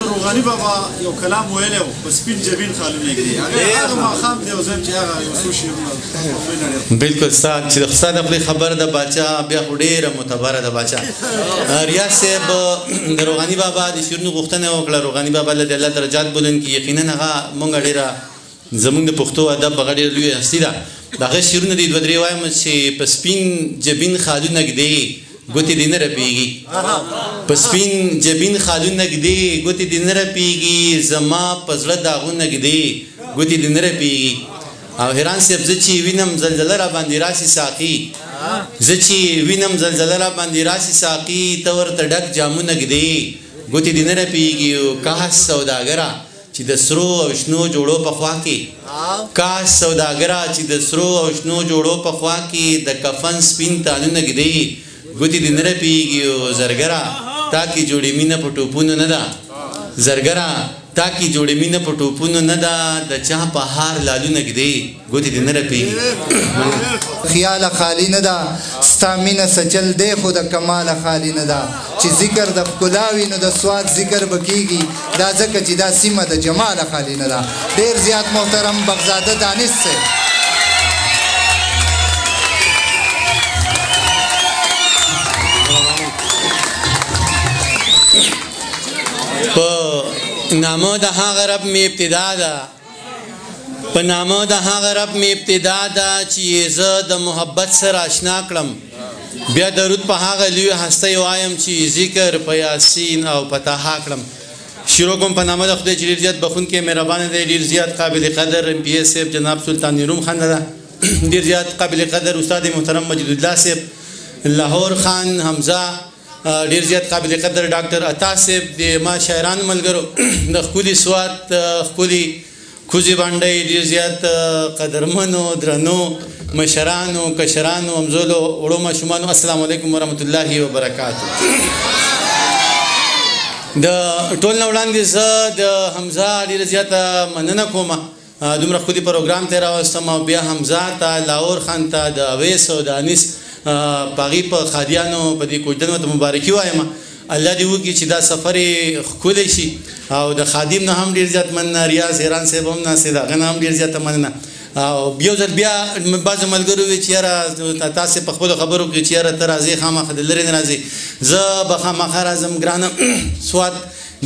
روغاني بابا یو کلام ویلی و په سپین جبین خالونه ږدي هغه ماښام دی او زه چې هغه یو څو شعرونه بالکل ستا چې د ستا د خپلې خبره د باچا بیا خو ډېره معتبره ده باچا ریاض صاحب د روغاني بابا د شعرونو غوښتنه وکړه روغاني بابا له د الله درجات بلند کړي یقینا هغه مونږ ډېره زمونږ د پښتو ادب هغه ډېره لویه هستي ده د هغه شعرونه دي دوه درې وایم چې په سپین جبین خالونه ږدي ګوتې دې نه رپېږي په سپین جبین خالونه ږدي ګوتې دې نه رپېږي زما په زړه داغونه ږدي ګوتې دې نه رپېږي او حیران صاحب زه چې وینم زلزله را باندې راشي ساقي زه چې وینم زلزله را باندې راشي ساقي ته ورته ډک جامونه ږدي ګوتې دې نه رپېږي کاش سوداګره چې د سرو او شنو جوړو په خوا کې کاش سوداګره چې د سرو او شنو جوړو په خوا کې د کفن سپین تالونه ږدي ګوتې دې نه رپېږي زرګره تا کې جوړې مینه په ټوپونو نه ده زرګره تا کې جوړې مینه په ټوپونو نه ده د چا په هار لالونه ږدي ګوتې دې نه رپېږي خیاله خالي نه ده ستا مینه سچل دی خو د کماله خالي نه ده چې ذکر د ښکلا وي نو د سواد ذکر به کېږي دا ځکه چې دا سیمه د جماله خالي نه ده ډېر زیات محترم بغزاده دانش صاحب په نامه د هغه رب مې ابتدا ده په نامه د هغه رب مې ابتدا ده چې زه د محبت سره اشنا کړم بیا درود په هغه لوی هستی وایم چې ذکر په یاسین او په طه کړم شروع کوم په نامه د خدای چې ډېر زیات بخونکی مهربانه دی ډېر زیات قابل قدر ایم پی ایس صاحب جناب سلطان روم خان ده ډېر زیات قابل قدر استاد محترم مجید الله صاحب لاهور خان حمزه ډېر زیات قابل قدر ډاکټر عطا صاحب د ما شاعرانو ملګرو د ښکلي سوات ښکلي کوزې بانډۍ ډېر زیات قدرمنو درنو مشرانو کشرانو همزولو وړو ماشومانو السلام علیکم ورحمت الله وبرکاتو د ټول نه وړاندې زه د حمزه ډېره زیاته مننه کوم دومره ښکلي پروګرام ته یې راوستم او بیا حمزه ته لاهور خان ته د اویس او د انیس په هغې په خادیانو په دې کوژدن ورته مبارکي وایم الله دې وکړي چې دا سفر یې ښکلی شي او د خادم نه هم ډېر زیات مننه ریاض حیران صاحب هم ناست دی د هغه نه هم ډېر زیاته مننه او یو ځل بیا بعضو ملګرو وویل چې یاره تاسې په خپلو خبرو کې چې یاره ته راځې خامخا د لرې نه راځې زه به خامخا راځم ګرانه سوات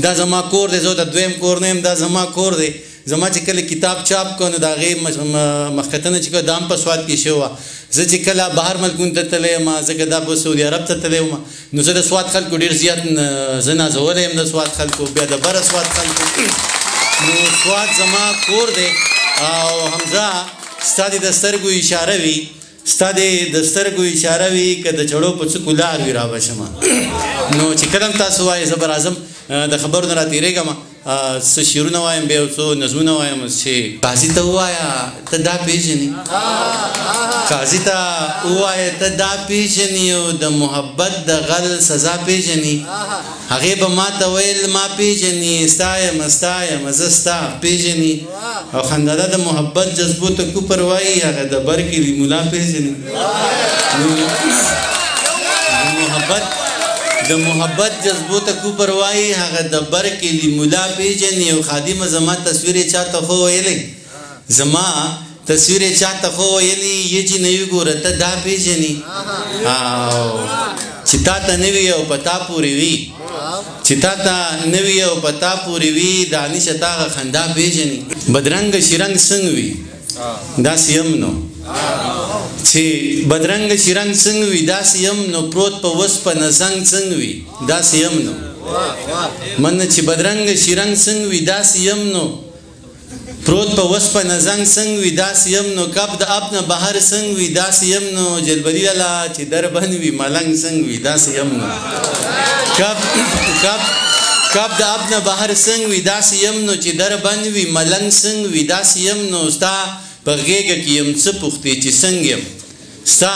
دا زما کور دی زه د دویم کور نه یم دا زما کور دی زما چې کله کتاب چاپ کړو نو د هغې مخکتنه چې کوه دا هم په سوات کې شوې وه زه چې کله بهر ملکونو ته تللی یم ځکه دا په سعودي عرب ته تللی وم نو زه د سوات خلکو ډېر زیات زه نازولی یم د سوات خلکو بیا د بره سوات خلکو نو سوات زما کور دی او حمزه ستا دې د سترګو اشاره وي ستا دې د سترګو اشاره وي که د چړو په څوکو لار وي را به شمه نو چې کله هم تاسو وایې زه به راځم د خبرو نه راتېرېږم څه شعرونه وایم بیا یو څو نظمونه وایم چې قاضي ته ووایه ته دا پېژنې قاضي ته ووایه ته دا پېژنې او د محبت د غل سزا پېژنې هغې به ما ته ویل ما پېژنې ستا یم ستا یم زه ستا پېژنې او خنداده د محبت جذبو ته کوپر وایي هغه د بر کلي ملا پېژنې د محبت جذبو ته کوپر وایي هغه د بر کلي ملا پېژني او خادمه زما تصویر یې چاته خو ویلی زما تصویر یې چاته خو ویلی یې چې نه وي ګوره ته دا پېژني او چې تا ته نه وي او په تا پورې وي چې تا ته نه وي او په تا پورې وي د انیشه تا هغه خندا پېژني بدرنګه شرنګ څنګه وي داسې یم نو چې بدرنګه شرنګ څنګه وي داسې یم نو پروت په وسپنه زنګ څنګه وي داسې یم نو منه چې بدرنګه شرنګ څنګه وي داسې یم نو پروت په وسپنه زنګ څنګه وي داسې یم نو کب د اب نه بهر څنګه وي داسې یم نو جلبري لاله چې در بند وي ملنګ څنګه وي داسې یم نو کب د اب نه بهر څنګه وي داسې یم نو چې در بند وي ملنګ څنګه وي داسې یم نو ستا په غېږه کې یم څه پوښتې چې څنګه یم ستا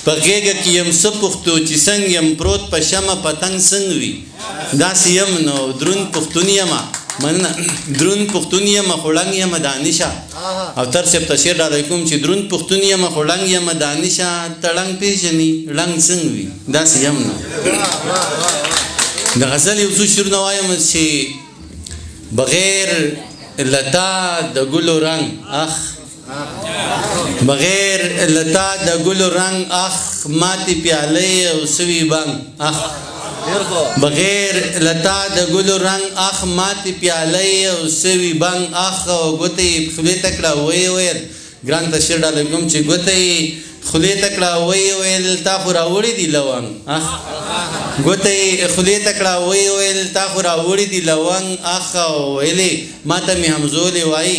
په غېږه کې یم څه پوښتو چې څنګه یم پروت په شمه پتنګ څنګه وي داسې یم نو دروند پښتون یمه مننه دروند پښتون یمه خو ړنګ یمه دانشه او تر صاحب ته شعر ډالۍ کوم چې دروند پښتون یمه خو ړنګ یمه دانشه ته ړنګ پېژنې ړنګ څنګه وي داسې یم نو د غزل یو څو شعرونه وایم چې بغیر لتا د ګلو رنگ اخ بغیر لتا د ګلو رنگ اخ ماتی پیاله او سوي بنګ اخ بغیر لتا د ګلو رنگ اخ ماتی پیاله او سوي بنګ اخ او ګوتې خولې تکړه ویل ګران ته شیر ډاله کوم چې ګوتې خولې تکړه ویل تا خو راوړي دي لونګ اخ ګوتې خولې تکړه ویل تا خو راوړي دي لونګ اخ ویلې ماته مې همزولې وایي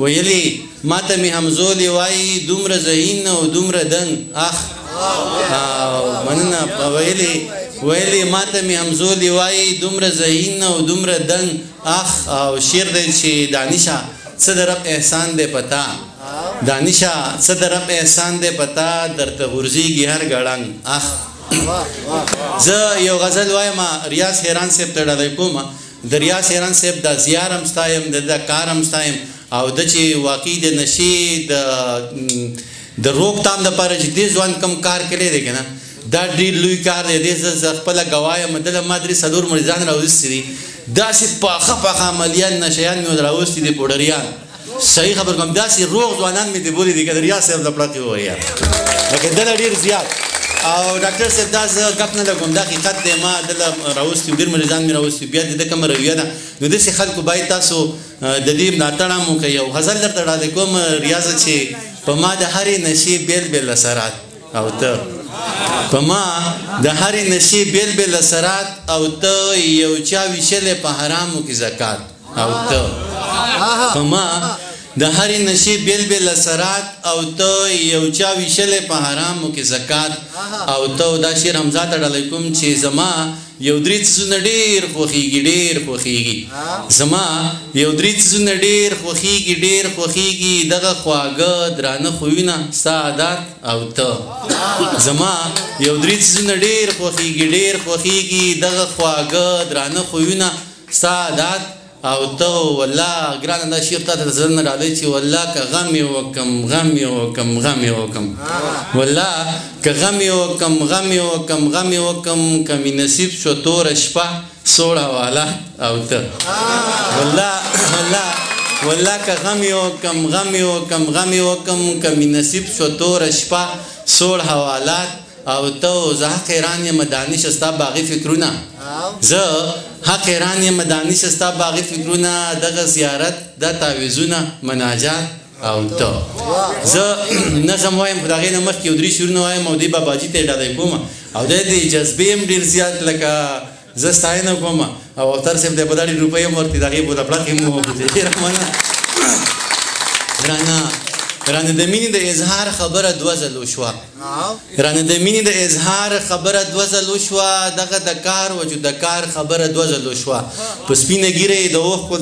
ویلې ماته مې همزولې وایي دومره ذهین او دومره دنګ اخ مننه ویلې ماته مې همزولې وایي دومره ذهین او دومره دنګ اخ او شعر دی چې دانشه څه د رب احسان دی پتا دانشه څه د رب احسان دی پتا درته غورځېږي هر ګړنګ اخ زه یو غزل وایم ریاض حیران صاحب ته ډالۍ کوم د ریاض حیران صاحب د زیار هم ستایم د کار هم ستایم او د چې واقعي د نشي د روکتام دپاره چې دې ځوان کم کار کړی دی که نه دا ډېر لوی کار دی دې زه خپله ګواه یم دله ما درې څلور مریضان راوستي دي داسې پاخه پاخه عملیان نشیان مې راوستي دي پوډریان صحیح خبر کوم داسې روغ ځوانان مې دې بولي دي که د ریاض صاحب د پړقې ووایه لکه دله ډېر زیات او ډاکټر صاحب دا زه ګپ نه لګوم دا حقیقت دی ما دله راوستي ډېر مریضان مې راوستي بیا د ده کومه رویه ده نو داسې خلکو باید تاسو د دې ملاتړ هم وکړئ یو غزل درته ډالۍ کوم ریاضه چې په ما د هرې نشې بېل بېل اثرات او ته په ما د هرې نشې بېل بېل اثرات او ته یو چا ویشلې په حرامو کې زکات او ته په ما د هرې نشې بېل بېل اثرات او ته یو چا ویشلې په حرامو کې زکات او ته دا شعر حمزه ته ډالۍ کوم چې زما یو درې څیزونه ډېر خوښېږي ډېر خوښېږي زما یو درې څیزونه ډېر خوښېږي دغه خواږه درانه خویونه ستا عادات او ته زما یو درې څیزونه ډېر خوښېږي دغه خواږه درانه خویونه ستا عادات او ته والله ګرانه دا شعر تا ته د زړه نه ډالۍ چې والله که غم یې وکم والله که غم یې وکم که مې نصیب شو توره شپه سوړ حوالات او ته والله که غم یې وکم که مې نصیب شو توره شپه سوړ حوالات او ته زه حق حیران یم دانش ستا باغي فکرونه زه حق حیران یم دانش ستا باغي فکرونه دغه زیارت دا تعویضونه مناجات او ته زه نظم وایم خو د هغې نه مخکې یو درې شعرونه وایم او دې باباجي ته یې ډالۍ کوم او دی د جذبې هم ډېر زیات لکه زه ستاینه کوم او اختر صاحب دی په دا ډېر روپۍ هم ورکړي د هغې بوله پړقې هم وکړي ډېره مننه رانه د مینې د اظهار خبره دوه ځلو شوه دغه د کار و چې د کار خبره دوه ځلو شوه په سپینه ږیره یې د اوښکو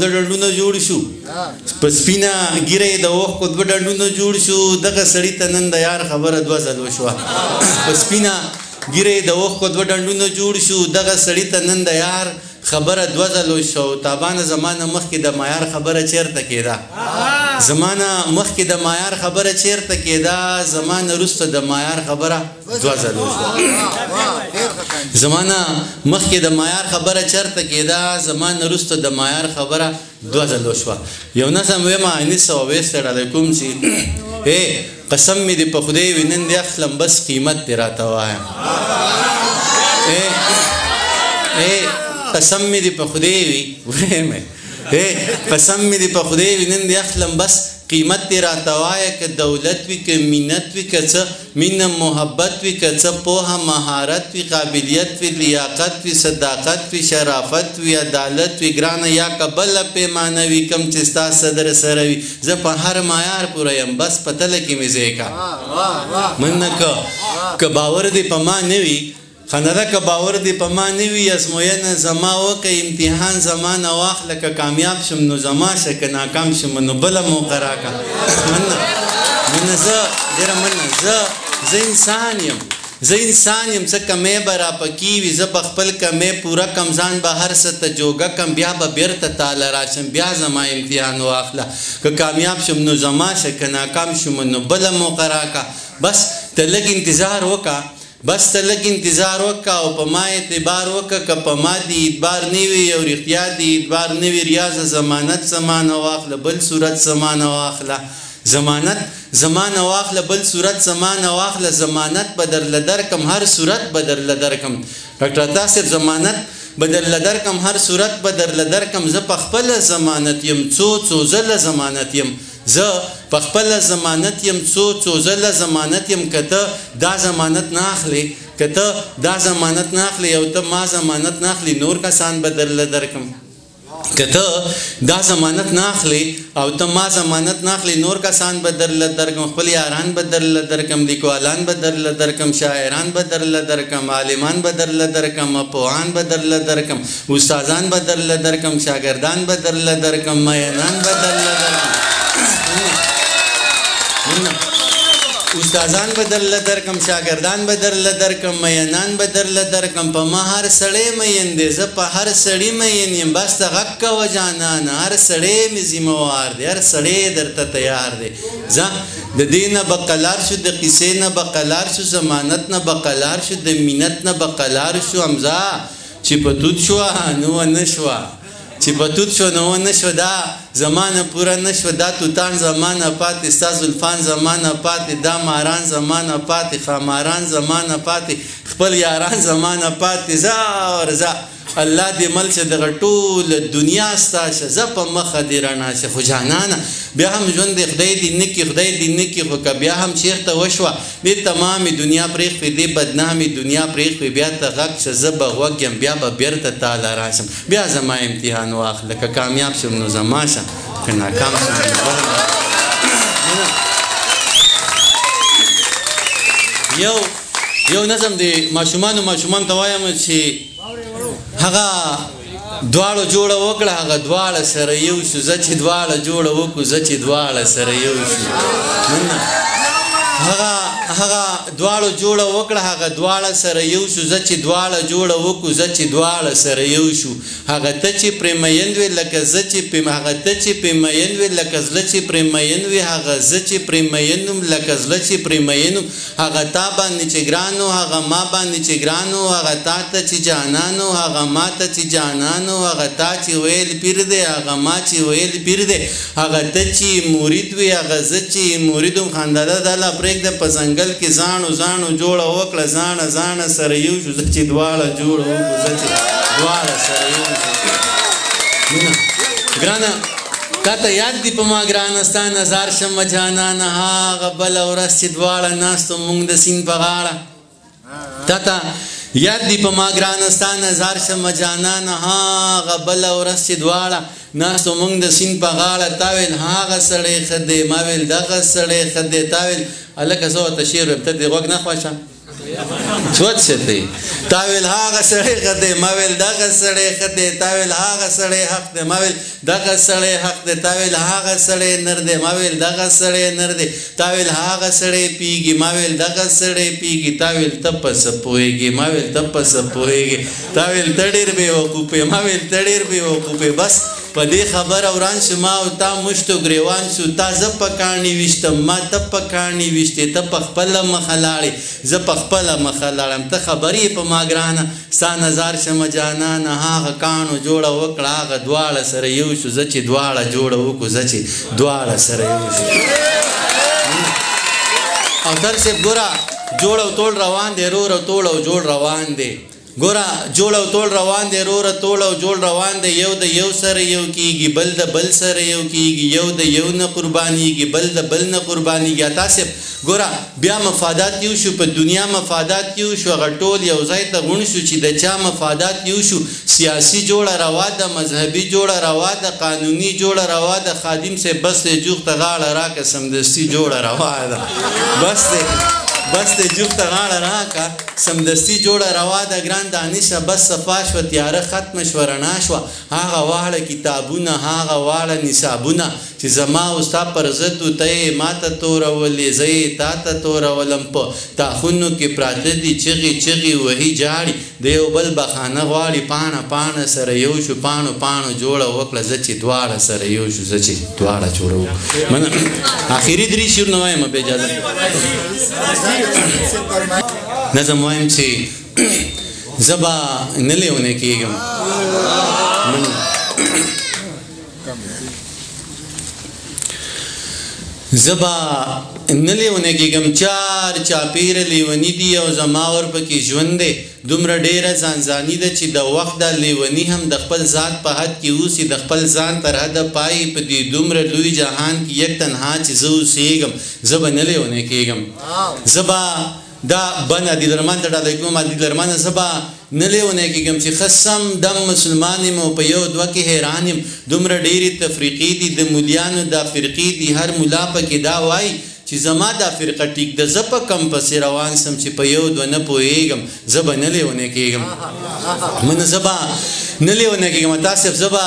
دوه ډنډونه جوړ شو دغه سړي ته نن د یار خبره دوه ځلو شوه په سپینه ږیره یې د اوښکو دوه ډنډونه جوړ شو دغه سړي ته نن د یار خبره دوه ځلو شو تابانه زمانه مخکې د معیار خبره چیرته کېده زمانه مخکې د معیار خبره چیرته کېده زمانه وروسته د معیار خبره دوه ځلو شوه زمانه مخکې د معیار خبره چیرته کېده زمانه وروسته د معیار خبره دوه ځلو شوه یو نظم ویم انیس او اویس ته ډالۍ کوم چې قسم مې دې په خدای وي نن دې اخلم بس قیمت دې راته وایم قسم مې دې په خدای وي قسم مې دې په خدای وي نن دې اخلم بس قیمت دې راته وایه که دولت وي که مینت وي که څه مینه محبت وي که څه پوهه مهارت وي قابلیت وي لیاقت وي صداقت وي شرافت وي عدالت وي ګرانه یا که بله پیمانه وي کوم چې ستا صدر سره وي زه په هر معیار پوره یم بس په تله کې مې ځای کا مننه که باور دې په ما نه وي خنده که باور دې په ما نه وي ازموینه زما وکړه امتحان زما نه واخله که کامیاب شم نو زما شه که ناکام شم نو بله موقع راکړه مننه زه انسان یم څه کمی به راپکې وي زه به خپل کمی پوره کم ځان به هر څه ته جوګه کم بیا به بیرته تاله راشم بیا زما امتحان واخله که کامیاب شم نو زما شه که ناکام شم نو بله موقع راکړه بس ته لږ انتظار وکړه بس ته لږ انتظار وکړه او په ما اعتبار وکړه که په ما دې اعتبار نه وي او رښتیا دې اعتبار نه وي ریاضه ضمانت زمانه واخله بل صورت زمانه واخله ضمانت زمانه واخله بل صورت زمانه واخله ضمانت به درله درکم هر صورت به درله درکم ډاکټر عطا صاحب ضمانت به درله درکم هر صورت به درله درکم زه په خپله ضمانت یم څو ځله ضمانت یم زه په خپله ضمانت یم څو ځله ضمانت یم که ته دا ضمانت نه اخلې که ته دا ضمانت نه اخلې او ته ما ضمانت نه اخلې نور کسان به درله درکم که ته دا ضمانت نه اخلې او ته ما ضمانت نه اخلې نور کسان به درله درکم خپل یاران به درله درکم لیکوالان به درله درکم شاعران به درله درکم عالمان به درله درکم پوهان به درله درکم استادان به درله درکم شاګردان به درله درکم مینان به درله درکم استادان به درله درکم شاګردان به درله درکم مینان به درله درکم په ما هر سړی مین دی زه په هر سړي مین یم بس ته غږ کوه جانانه هر سړی مې ذمهوار دی هر سړی درته تیار دی ځه د دې نه به قلار شو د قیسې نه به قلار شو ضمانت نه به قلار شو د مینت نه به قلار شو حمزه چې په توت شوه نو ونه شوه چې په توت شو نو ونه شو دا زمانه پوره نه شوه دا توتان زمانه پاتې ستا زلفان زمانه پاتې دا ماران زمانه پاتې خاماران زمانه پاتې خپل یاران زمانه پاتې ځه ورځه الله دې مل شه دغه ټوله دنیا ستا شه زه په مخه دې رڼا شه خو جانانه بیا هم ژوند دې خدای دې نه کړي خدای دې نه کړي خو که بیا هم شیخ ته وشوه دې تمامې دنیا پرېښوې دې بدنامې دنیا پرېښوې بیا ته غږ شه زه به غوږ یم بیا به بېرته تاله راشم بیا زما امتحان واخله که کامیاب شم نو زما شه که ناکام شم یو نظم دی ماشومان ته وایم چې هغه دواړو جوړه وکړه هغه دواړه سره یو شو زه چې دواړه جوړه وکړو زه چې دواړه سره یو شو هغه دواړو جوړه وکړه هغه دواړه سره یو شو زه چې دواړه جوړه وکړو زه چې دواړه سره یو شو هغه ته چې پرې مین وې لکه زه چې هغه ته چې پرې مین وې لکه زړه چې پرې مین وې هغه زه چې پرې مین وم لکه زړه چې پرې مین وم هغه تا باندې چې ګران و هغه ما باندې چې ګران و هغه تا ته چې جانان و هغه ما ته چې جانان و هغه تا چې ویل پیر دی هغه ما چې ویل پیر دی هغه ته چې مرید وې هغه زه چې مرید وم خانداده دله پرېږده په ځنګل کې ځانو جوړه وکړه ځانه سره یو شو زه چې دواړه جوړه وکړو زه چې دواړه سره یو شو ګرانه تا ته یاد دي په ما ګرانه ستا نظر شمه جانانه هغه بله ورځ چې دواړه ناستو مونږ د سیند په غاړه تا ته یاد دی په ما ګرانه ستا نظر شمه جانانه هغه بله ورځ چې دواړه ناستو مونږ د سیند په غاړه تا ویل هغه سړی ښه دی ما ویل دغه سړی ښه دی تا ویل هلکه زه ورته شعر ویم ته دې غوږ نه خوښه سوچ شه ته تا ویل هغه سړی ښه دی ما ویل دغه سړی ښه دی تا ویل هغه سړی حق دی ما ویل دغه سړی حق دی تا ویل هغه سړی نر دی ما ویل دغه سړی نر دی تا ویل هغه سړی پیږي ما ویل دغه سړی پیږي تا ویل ته په څه پوهېږې ما ویل ته په څه پوهېږې تا ویل ته ډېر بېوقوف ما ویل ته ډېر بېوقوف بس په دې خبره وران شو ما او تا مشتو ګریوان شو تا زه په کاڼي ویشتم ما ته په کاڼي ویشتې ته په خپله مخه لاړې زه په خپله مخه لاړم ته خبرې په ما ګرانه ستا نظر شمه جانانه هغه کاڼو جوړه وکړه هغه دواړه سره یو شو زه چې دواړه جوړه وکړو زه چې دواړه سره یو شو او در صاحب ګوره جوړ او توړ روان دی رور او توړ او جوړ روان دی ګوره جوړ او توړ روان دی روره توړ او جوړ روان دی یو د یو سره یو کیږي بل د بل سره یو کیږي یو د یو نه قربانیږي بل د بل نه قربانیږي تاسو ګوره بیا مفادات یو شو په دنیا مفادات یو شو هغه ټول یو ځای ته غون شو چې د چا مفادات یو شو سیاسي جوړه روا ده مذهبي جوړه روا ده قانوني جوړه روا ده خادم سے بس جوخ ته غاړه راکه سمدستي جوړه روا ده بس ته جوخ ته غاړه راکه سمدستي جوړه روا ده ګران دانشه بس صفا شوه تیاره ختمه شوه رڼا شوه هغه واړه کتابونه هغه واړه نصابونه چې زما او ستا پر ضد و ته یې ما ته تورولې زه یې تا ته تورولم په تاخونو کې پراته دي چغې وهي جاړي د یو بل بخانه غواړي پاڼه سره یو شو پاڼو جوړه وکړه زه چې دواړه سره یو شو زه چې دواړه جوړه وکړو آخري درې شعرونه وایم بې اجازه نظم وایم چې زه به نه لیونی کېږم زه به نه لیونی کېږم چار چاپېره لیوني دي او زما ورپکې ژوند دی دومره ډېره ځانځاني ده چې د وخت دا لیوني هم د خپل ذات په حد کې اوسي د خپل ځان تر حده پایي په دې دومره لوی جهان کې یک تنها چې زه اوسېږم زه به نه لیونی کېږم زه به دا بن عدیلرمان ته ډالۍ کوم عدیلرمانه زه به نه لیونی کېږم چې ښه سم دم مسلمان یم او په یو دوه کې حیران یم دومره ډېرې تفریقې دي د مولیانو دا فرقې دي هر ملا پکې دا وایي چې زما دا فرقه ټیک ده زه په کم پسې روان سم چې په یو دوه نه پوهېږم زه به نه لیونی کېږم منه زه به نه لیونی کېږم تاسې زه به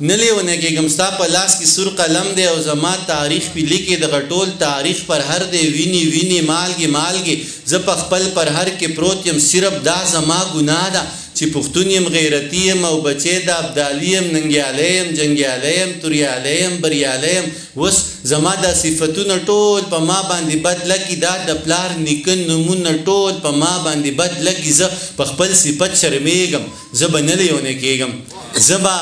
نه لیونی کېږم ستا په لاس کې سور قلم دی او زما تاریخ پې لیکې دغه ټول تاریخ پر هر دی ویني ویني مالګې مالګې زه په خپل پر هر کې پروت یم صرف دا زما ګناه ده چې پښتون یم غیرتي یم او بچی د ابدالي یم ننګیالی یم جنګیالی یم توریالی یم بریالی یم اوس زما دا صفتونه ټول په ما باندې بد لګي دا د پلار نیکه نومونه ټول په ما باندې بد لګي زه په خپل صفت شرمېږم زه به نه لیونی کېږم زه به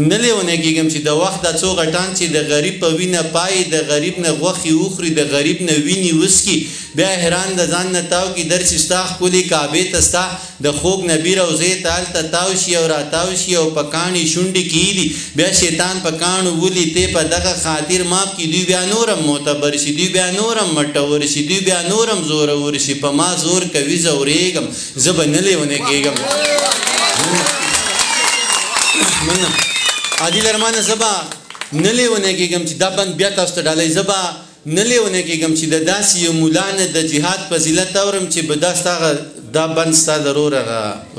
نه لیونی کېږم چې د وخت دا څو غټان چې د غریب په وینه پایي د غریب نه غوښې وخوري د غریب نه وینې وسکي بیا حیران د ځان نه تاو کي در چې ستا ښکلې کعبې ته ستا د خوږ نبي روضې ته هلته تاو شي او راتاو شي او په کاڼي شونډې کېږدي بیا شیطان په کاڼو ولي تی په دغه خاطر ماف کړي دوی بیا نورم معتبر شي دوی بیا نورم مټور شي دوی بیا نورم زورور شي په ما زور کوي زورېږم زه به نه لیونی کېږم عادلرمانه زه به نه لیونی کېږم چې دا بند بیا تاسو ته ډالۍ زه به نه لیونی کېږم چې د داسې یو ملا نه د جهاد فضیلت اورم چې به دا بند ستا د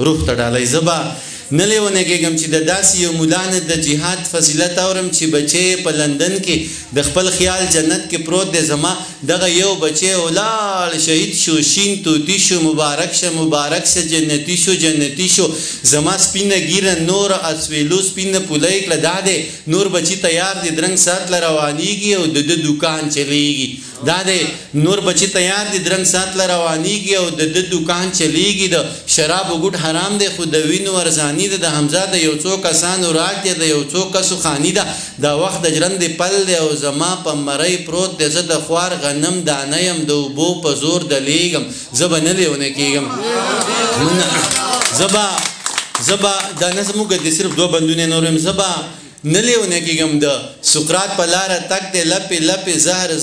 روح ته ډالۍ زه به نه لیونی کېږم چې د داسې یو ملا نه د جهاد فضیلت اورم چې بچی په لندن کې د خپل خیال جنت کې پروت دی زما دغه یو بچی ولاړ شهید شو شین توتی شو مبارک شه جنتي شو زما سپینه ګیره نور اسویلو سپینه پولی کړه دا دی نور بچی تیار دی درنګ ساعت له روانېږي او د دوکان چلیږي دا دی نور بچی تیار دی درنګ ساعت له روانېږي او د دوکان چلیږي د شرابو ګوټ حرام دی خو د وینو ارزاني ده د حمزه د یو څو کسانو راټ دی د یو څو کسو خاني ده دا وخت د ژرندې پل دی او زما په مرۍ پروت دی زه د خوار غنم دانه یم د اوبو په زور دلیږم زه به نه لیونی کېږم زه به دا نه زموږ د صرف دوه بندونه نور یم زه به نه لیونی کېږم د سقراط په لاره تک دی لپې لپې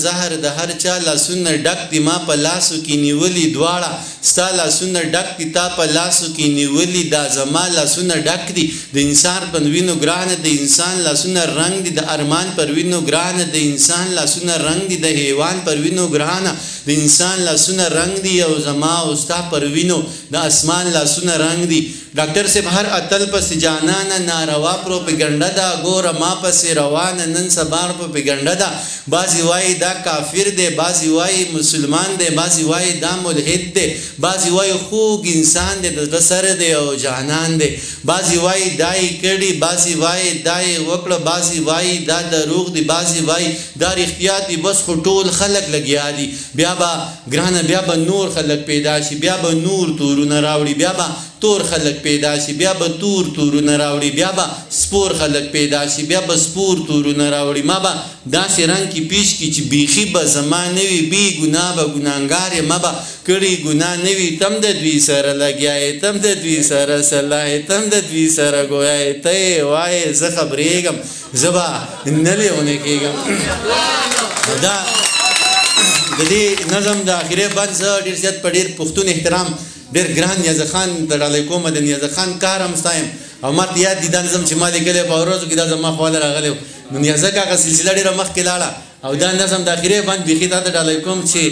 زهر د هر چا لاسونه ډک دي ما په لاسو کې نیولي دواړه ستا لاسونه ډک دي تا په لاسو کې نیولي دا زما لاسونه ډک دي د انسان پر وینو ګرانه د انسان لاسونه رنګ دي د ارمان پر وینو ګرانه د انسان لاسونه رنګ دي د حیوان پر وینو ګرانه د انسان لاسونه رنګ دي او زما او ستا پر وینو د اسمان لاسونه رنګ دي ډاکټر صاحب هر اتل پسې جانانه ناروا پروپیګنډه ده ګوره ما پسې روانه نن سبا پروپیګنډه ده بعضې وایي دا کافر دی بعضې وایي مسلمان دی بعضې وایي دا ملحد دی بعضې وایي خوږ انسان دی د زړه سره دی او جانان دی بعضې وایي دا یې کړي بعضې وایي دا یې وکړه بعضې وایي دا دروغ دی بعضې وایي دا رښتیا دي بس خو ټول خلک لګیا دي بیا به ګرانه بیا به نور خلک پیدا شي بیا به نور تورونه راوړي بیا به تور خلک پیدا شي بیا به تورونه راوړي بیا به سپور خلک پیدا شي بیا به سپور تورونه راوړي ما به داسې رنګ کې پیش کړي چې بیخي به زما نه وي بې ګناه به ګناهګار یم ما به کړي ګناه نه وي تم د دوی سره لګیا یې تم د دوی سره صلاح یې تم د دوی سره ګویا یې ته یې وایې زه خبرېږم زه به نه لیونی کېږم دا د دې نظم د اخرې بند زه ډېر زیات په ډېر پښتون احترام ډېر ګران نیازه خان ته ډالۍ کوم د نیازه خان کار هم ستایم او ما ته یاد دي دا نظم چې ما لیکلی په ورځو کې دا زما خواله راغلی و نو نیازه کاغه سلسله ډېره مخکې لاړه او دا نظم د اخرې بند بیخي تا ته ډالۍ کوم چې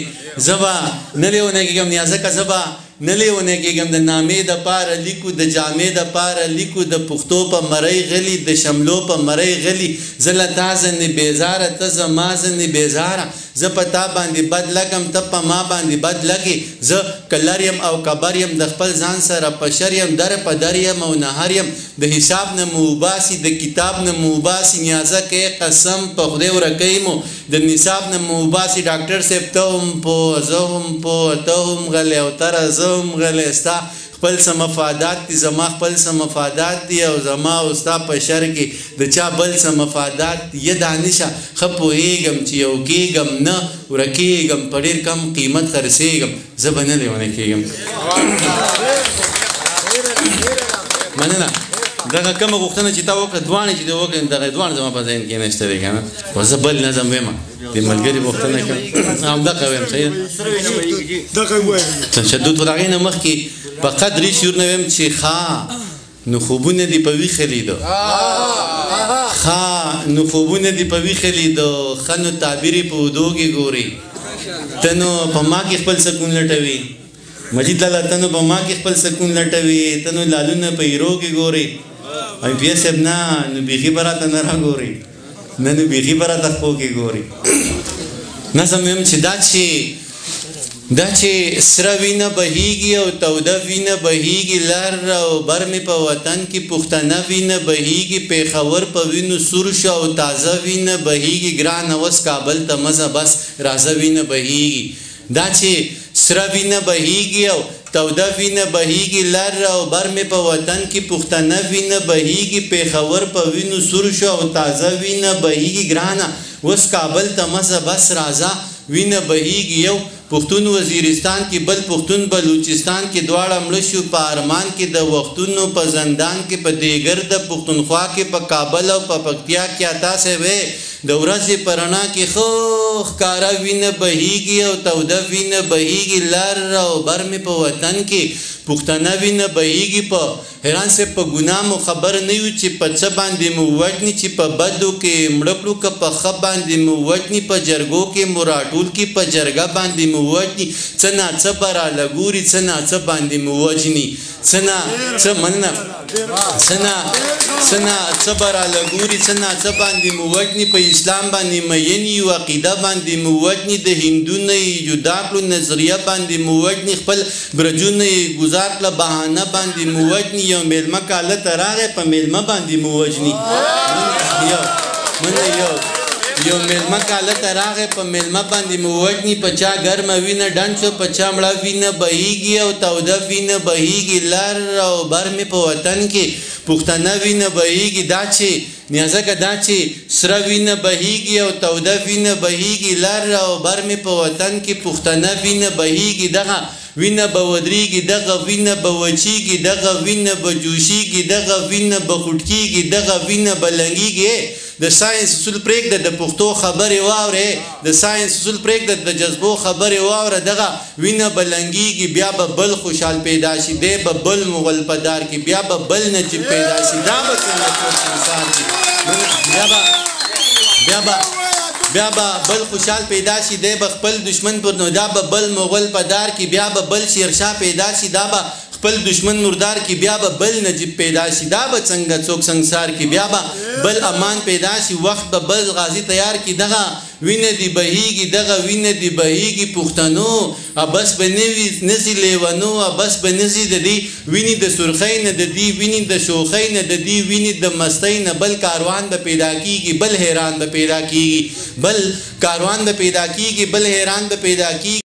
زه به نه لیونی کېږم نیازه که زه به نه لیونی کېږم د نامې دپاره لیکو د جامې دپاره لیکو د پښتو په مرۍ غلي د شملو په مرۍ غلي زه له تا ځنې بېزاره ته زما ځنې بېزاره زه په تا باندې بد لګم ته په ما باندې بد لګې زه کلر یم او کبر یم د خپل ځان سره په شر یم در په در یم او نهر یم د حساب نه مو وباسي د کتاب نه مو وباسي نیازه کې قسم په خدای ورکوي مو د نصاب نه مو وباسي ډاکټر صاحب ته هم پوه زه هم پوه ته هم غلی او تره زه هم غلی ستا خپل څه مفادات دي زما خپل څه مفادات دي او زما او ستا په شر کې د چا بل څه مفادات دي یه دانشه ښه پوهېږم چې یو کېږم نه ورکېږم په ډېر کم قیمت خرڅېږم زه به نه لیونی کېږم مننه دغه کومه غوښتنه چې تا وکړه دواړې چې دې وکړې دغه دواړه زما په ذهن کې نشته دی که نه خو زه بل نظم ویمه د ملګري غوښتنه کوم همدغه ویم صحیح ده تشدد خو د هغې نه مخکې په قدري شعور نه ویم چې ښه نو خوبونه دې په ویښه لیدو ښه نو خوبونه دې په ویښه لیدو ښه نو تعبیر یې په اوږدو کې ګوري ته نو په ما کې خپل سکون لټوي مجید لاله ته نو په ما کې خپل سکون لټوي ته نو لالونه په ایرو کې ګوري ایم پی ایس صاحب نه نو بیخي به راته نه راګوري نه نو بیخي به راته خپو کې ګوري نظم ویم چې دا چې سره وینه بهیږي او توده وینه بهیږي لر او بر مې په وطن کې پښتنه وینه بهیږي پېښور په وینو سور شو او تازه وینه بهیږي ګران اوس کابل ته مزه بس راځه وینه بهیږي دا چې سره وینه بهیږي او توده وینه بهیږي لر او بر مې په وطن کې پښتنه وینه بهیږي پېښور په وینو سور شو او تازه وینه بهیږي ګرانه اوس کابل ته مزه بس راځه وینه بهیږي یو پښتون وزیرستان کې بل پښتون بلوچستان کې دواړه مړه شو په ارمان کې د وختونو په زندان کې په دیګر د پښتونخوا کې په کابل او په پکتیا کې اتا سه وې د ورځې په رڼا کې خو ښکاره وینه بهیږي او توده وینه بهیږي لر او بر مې په وطن کې پښتنه وینه بهیږي په حیران صاحب په ګناه مو خبر نه یو چې په څه باندې مو وژني چې په بدو کې مړه کړو که په ښه باندې مو وژني په جرګو کې مو راټول کړي په جرګه باندې مو وژني څه ناڅه به راله ګوري څه ناڅه باندې مو وژني څه مننه څه به راله ګوري څه ناڅه باندې مو وژني په اسلام باندې مین یو عقیده باندې مو وژني د هندو نه یې جدا کړو نظریه باندې مو وژني خپل برجونه یې ګزار کړه بهانه باندې مو وژني یو میلمه کاله ته راغی په میلمه باندې مو وژني یو میلمه کاله ته راغی په میلمه باندې مو وژني په چا ګرمه وینه ډنډ شو په چا مړه وینه بهیږي او توده وینه بهیږي لر او بر مې په وطن کې پښتنه وینه بهیږي دا چې نیازکه دا چې سره وینه بهیږي او توده وینه بهیږي لر او بر مې په وطن کې پښتنه وینه بهیږي دغه وینه به ودرېږي دغه وینه به وچېږي دغه وینه به جوشېږي دغه وینه به خوټکېږي دغه وینه به لنګېږي د ساینس اصول پرېږده د پښتو خبرې واورې د ساینس اصول پرېږده د جذبو خبرې واوره دغه وینه به لنګېږي بیا به بل خوشحال پیدا شي دی به بل مغل په دار کې بیا به بل نجیب پیدا شي دا به څنګه څوک انسان دي بیا به بل خوشحال پیدا شي دی به خپل دشمن پر نو دا به بل مغل په دار کې بیا به بل شیرشاه پیدا شي دا به خپل دشمن مردار کې بیا به بل نجیب پیدا شي دا به څنګه څوک سنگسار کې بیا به بل امان پیدا شي وخت به بل غازی تیار کې دغه وینه دی بهیږي دغه وینه دی بهیږي پښتنو بس به نزي لیونو بس به نزي د دې ویني د سرخۍ نه د دې ویني د شوخۍ نه د دې ویني د مستۍ نه بل کاروان به پیدا کیږي بل حیران به پیدا کیږي بل کاروان به پیدا کیږي بل حیران به پیدا کیږي